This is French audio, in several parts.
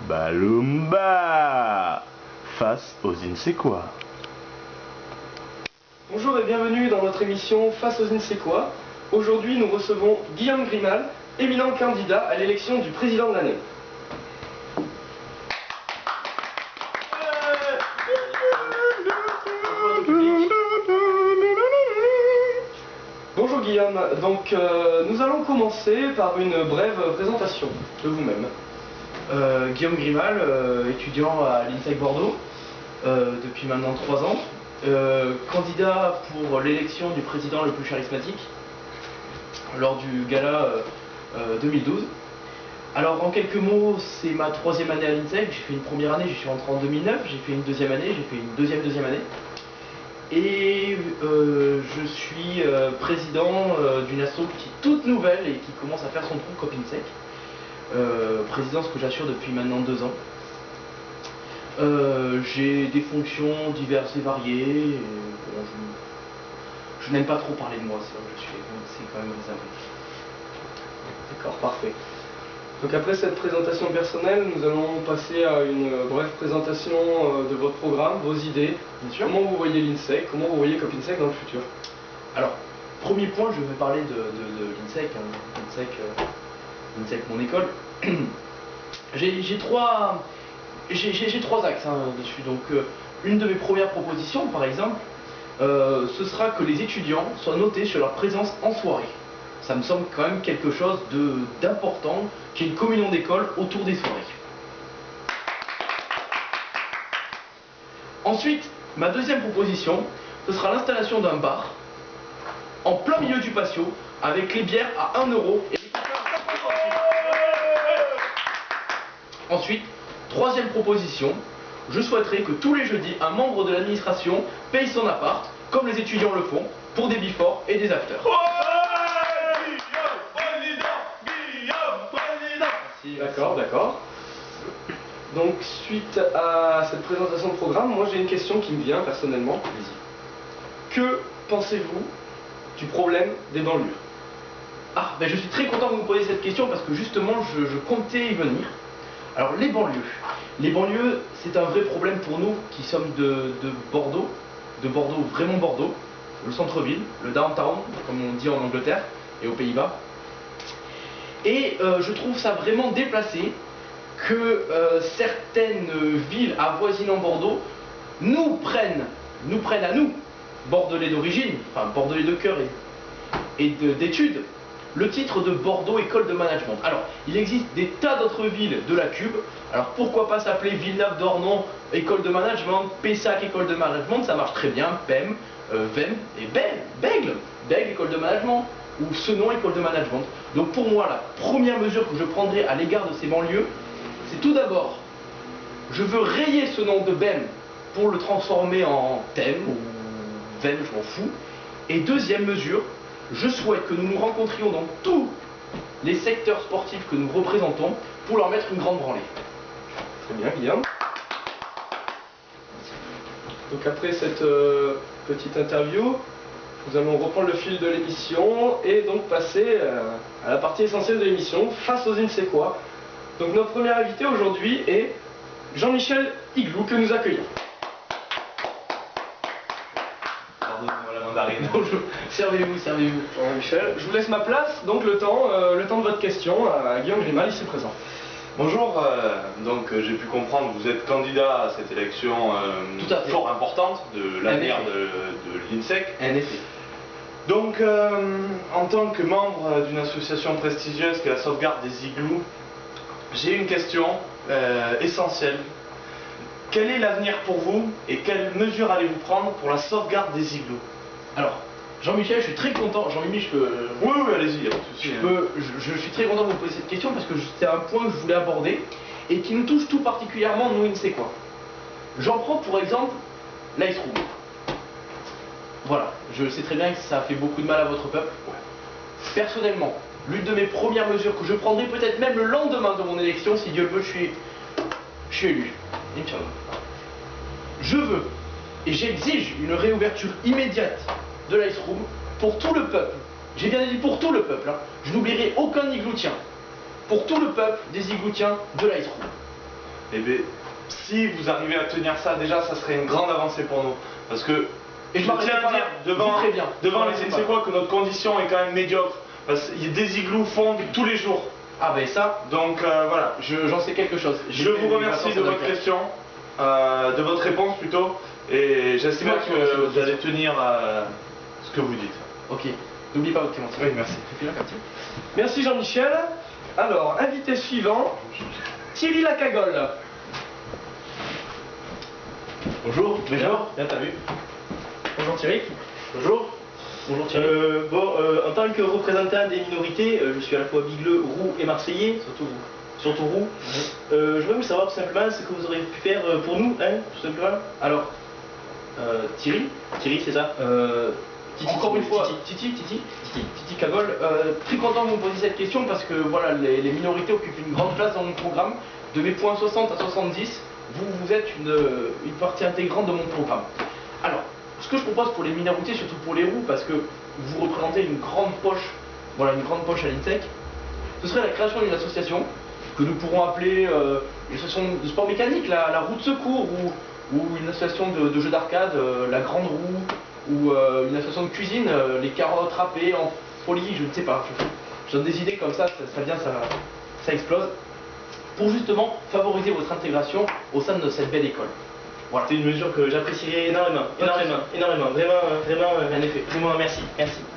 Balumba face aux Inséquois. Bonjour et bienvenue dans notre émission Face aux Inséquois. Aujourd'hui, nous recevons Guillaume Grimal, éminent candidat à l'élection du président de l'année. Bonjour Guillaume, donc nous allons commencer par une brève présentation de vous-même. Guillaume Grimal, étudiant à l'INSEC Bordeaux depuis maintenant 3 ans, candidat pour l'élection du président le plus charismatique lors du gala 2012. Alors en quelques mots, c'est ma 3e année à l'INSEC. J'ai fait une première année, je suis rentré en 2009, j'ai fait une deuxième année, j'ai fait une deuxième année. Et je suis président d'une asso qui est toute nouvelle et qui commence à faire son trou Copin'Sec. Présidence que j'assure depuis maintenant 2 ans. J'ai des fonctions diverses et variées. Et bon, je n'aime pas trop parler de moi, c'est là où je suis, c'est quand même réservé. D'accord, parfait. Donc après cette présentation personnelle, nous allons passer à une brève présentation de votre programme, vos idées. Bien sûr. Comment vous voyez l'INSEC, comment vous voyez Copin'Sec dans le futur? Alors, premier point, je vais parler de l'INSEC, l'INSEC, mon école. J'ai 3 axes dessus. Donc, une de mes premières propositions, par exemple, ce sera que les étudiants soient notés sur leur présence en soirée. Ça me semble quand même quelque chose d'important, qu'il y ait une communion d'école autour des soirées. Ensuite, ma deuxième proposition, ce sera l'installation d'un bar en plein milieu du patio avec les bières à 1 € et les cocktails à 50 centimes. Ensuite, troisième proposition, je souhaiterais que tous les jeudis, un membre de l'administration paye son appart, comme les étudiants le font, pour des before et des afters. D'accord, d'accord. Donc suite à cette présentation de programme, moi j'ai une question qui me vient personnellement. Que pensez-vous du problème des banlieues? Ah, ben je suis très content que vous me posiez cette question parce que justement je comptais y venir. Alors les banlieues, c'est un vrai problème pour nous qui sommes de Bordeaux, vraiment Bordeaux, le centre-ville, le downtown, comme on dit en Angleterre et aux Pays-Bas. Et je trouve ça vraiment déplacé que certaines villes avoisinant Bordeaux nous prennent à nous, Bordelais d'origine, enfin Bordelais de cœur et d'études, le titre de Bordeaux École de Management. Alors, il existe des tas d'autres villes de la Cube, alors pourquoi pas s'appeler Villeneuve-d'Ornon École de Management, Pessac École de Management, ça marche très bien, PEM, VEM et Bègle École de Management, ou Senon École de Management. Donc pour moi, la première mesure que je prendrai à l'égard de ces banlieues, c'est tout d'abord, je veux rayer ce nom de BEM pour le transformer en TEM ou VEM, je m'en fous. Et deuxième mesure, je souhaite que nous nous rencontrions dans tous les secteurs sportifs que nous représentons pour leur mettre une grande branlée. Très bien, Guillaume. Donc après cette petite interview, nous allons reprendre le fil de l'émission et donc passer à la partie essentielle de l'émission, Face aux Inséquois. Donc notre premier invité aujourd'hui est Jean-Michel Iglou, que nous accueillons. Pardonnez-moi la mandarine. Bonjour, servez-vous. Jean-Michel, je vous laisse ma place, donc le temps de votre question à Guillaume Grimal, ici présent. Bonjour, donc j'ai pu comprendre que vous êtes candidat à cette élection fort importante de l'avenir de l'INSEC. En effet. Donc, en tant que membre d'une association prestigieuse qui est la sauvegarde des igloos, j'ai une question essentielle. Quel est l'avenir pour vous et quelles mesures allez-vous prendre pour la sauvegarde des igloos? Alors, Jean-Michel, je suis très content. Jean-Mimi, je peux... Oui, allez-y, il n'y a pas de souci. Je suis très content de vous poser cette question parce que c'est un point que je voulais aborder et qui nous touche tout particulièrement, nous, INSEQois. J'en prends pour exemple l'Ice Room. Voilà, je sais très bien que ça fait beaucoup de mal à votre peuple. Personnellement, l'une de mes premières mesures que je prendrai peut-être même le lendemain de mon élection, si Dieu le veut, je suis élu. Inch'Allah. Je veux et j'exige une réouverture immédiate de l'Ice Room pour tout le peuple j'ai bien dit pour tout le peuple, hein. Je n'oublierai aucun igloutien. Pour tout le peuple des igloutiens de l'Ice Room. Eh bien, si vous arrivez à tenir ça, déjà, ça serait une grande avancée pour nous. Parce que, Et je je m'arrêterai tiens pas à dire, là. devant Je vous préviens. les Je m'arrêterai pas. quoi que notre condition est quand même médiocre. Parce qu'il y a des igloos fondent tous les jours. Ah ben ça, Donc voilà. j'en sais quelque chose. Je vous remercie de votre question, de votre réponse plutôt. Et j'espère C'est moi qui vous remercie de que votre vous allez tenir ce que vous dites. Ok, n'oublie pas votre Clémentine. Oui, merci. C'est bien parti. Merci Jean-Michel. Alors, invité suivant, Thierry Lacagole. Bonjour, Bonjour. bien t'as vu. Bonjour Thierry. Bonjour. Bonjour Thierry. En tant que représentant des minorités, je suis à la fois bigleux, roux et marseillais, surtout roux. Je voudrais vous savoir tout simplement ce que vous auriez pu faire pour nous, hein, tout simplement. Alors, Thierry, Thierry, c'est ça encore une fois, Titi. Titi Cagole, très content de vous poser cette question parce que voilà, les minorités occupent une grande place dans mon programme. De mes points 60 à 70, vous êtes une partie intégrante de mon programme. Alors, ce que je propose pour les minorités, surtout pour les roux, parce que vous représentez une grande poche, voilà, une grande poche à l'INSEC, ce serait la création d'une association que nous pourrons appeler une association de sport mécanique, la roue de secours, ou une association de jeux d'arcade, la grande roue, ou une association de cuisine, les carottes râpées en folie, je ne sais pas. Je donne des idées comme ça vient, ça explose. Pour justement favoriser votre intégration au sein de cette belle école. Voilà. C'est une mesure que j'apprécierais énormément. Vraiment, en effet. Vraiment, merci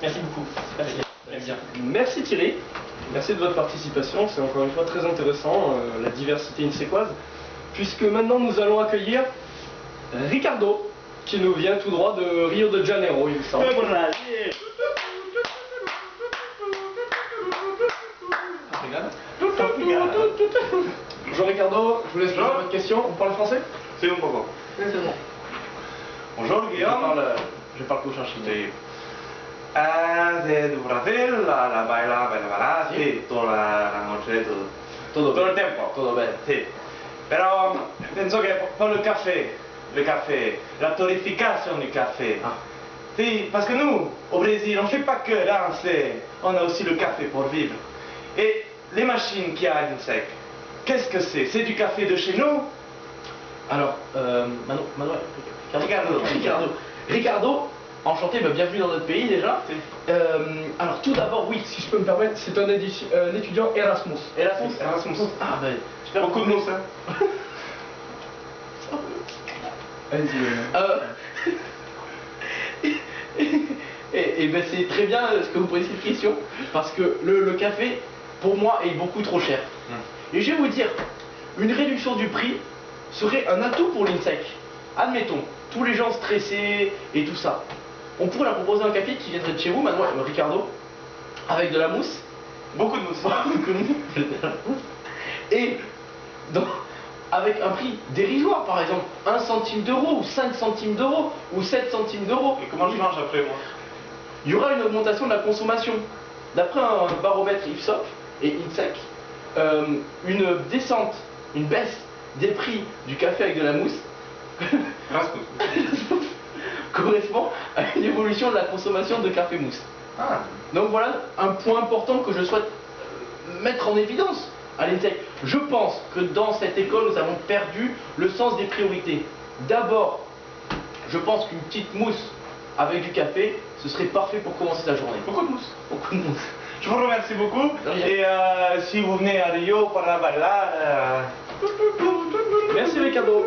beaucoup. Merci. Merci Thierry. Merci de votre participation. C'est encore une fois très intéressant, la diversité inséquoise. Puisque maintenant nous allons accueillir Ricardo, qui nous vient tout droit de Rio de Janeiro, il me semble. Bonjour Ricardo, je vous laisse poser votre question. Vous parlez français? C'est bon, papa. Oui, c'est bon. Bonjour Guillaume. Je parle qu'au chien. Sí. De Brasil, la baila, sí, toda la noche, todo el tiempo. Todo bene. Sì. Però penso che pour le café, la tarification du café. Ah. Oui, parce que nous, au Brésil, on ne fait pas que danser, on a aussi le café pour vivre. Et les machines qu'il y a à l'INSEC, qu'est-ce que c'est? C'est du café de chez nous? Alors, Ricardo, enchanté, bienvenue dans notre pays déjà. Alors tout d'abord, oui, Si je peux me permettre, c'est un étudiant Erasmus. Erasmus. Ah ben, j'espère Beaucoup de mousse, hein? Et ben c'est très bien ce que vous posez cette question, parce que le café, pour moi, est beaucoup trop cher. Et je vais vous dire, une réduction du prix serait un atout pour l'INSEC. Admettons, tous les gens stressés et tout ça. On pourrait leur proposer un café qui viendrait de chez vous, mademoiselle Ricardo, avec de la mousse. Beaucoup de mousse. Et avec un prix dérisoire, par exemple 1 centime d'euro, ou 5 centimes d'euros, ou 7 centimes d'euros. Et comment je mange après, moi? Il y aura une augmentation de la consommation. D'après un baromètre IFSOP et INSEC, une baisse des prix du café avec de la mousse correspond à une évolution de la consommation de café mousse. Ah. Donc voilà un point important que je souhaite mettre en évidence à l'INSEC. Je pense que dans cette école, nous avons perdu le sens des priorités. D'abord, je pense qu'une petite mousse avec du café, ce serait parfait pour commencer la journée. Beaucoup de mousse. Beaucoup de mousse. Je vous remercie beaucoup. De rien. Et si vous venez à Rio pour la baila, Merci Ricardo.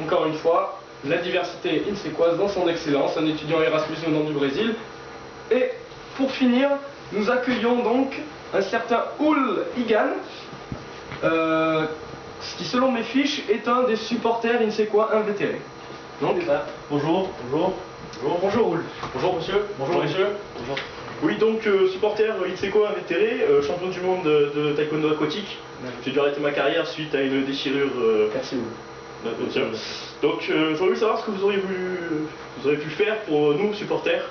Encore une fois, la diversité inséquoise dans son excellence, un étudiant Erasmus venant du Brésil. Et pour finir, nous accueillons donc un certain Oul Igan, qui selon mes fiches est un des supporters inséquois invétérés. Donc, Bonjour. bonjour Oul. Bonjour monsieur. Bonjour messieurs. Bonjour. Oui, donc supporter Itseco invétéré, champion du monde de taekwondo aquatique. J'ai dû arrêter ma carrière suite à une déchirure. Merci Oul. Donc j'aurais voulu savoir ce que vous auriez pu faire pour nous, supporters.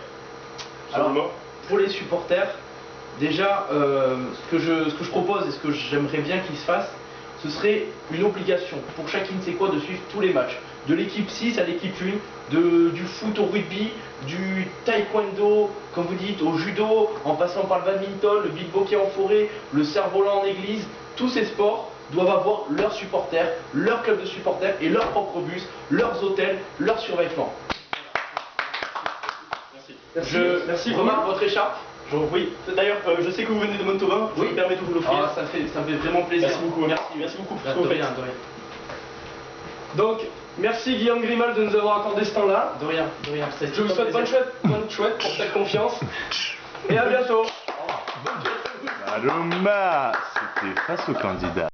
Alors, simplement. pour les supporters, déjà, ce que je propose et ce que j'aimerais bien qu'il se fasse, ce serait une obligation pour chacun de quoi de suivre tous les matchs. de l'équipe 6 à l'équipe 1, du foot au rugby, du taekwondo, comme vous dites, au judo, en passant par le badminton, le beach-hockey en forêt, le cerf-volant en église. Tous ces sports doivent avoir leurs supporters, leur club de supporters et leur propre bus, leurs hôtels, leurs survêtements. Merci. Remarque votre écharpe. Oui, d'ailleurs, je sais que vous venez de Montauban, je me permets de vous l'offrir. Ah, ça me fait vraiment plaisir. Merci beaucoup, merci beaucoup pour ce que vous De faites. rien, de rien. Donc, merci Guillaume Grimal de nous avoir accordé ce temps-là. De rien, de rien. Je vous souhaite bonne chouette pour cette confiance. Et à bientôt. Aroma, c'était face au candidat.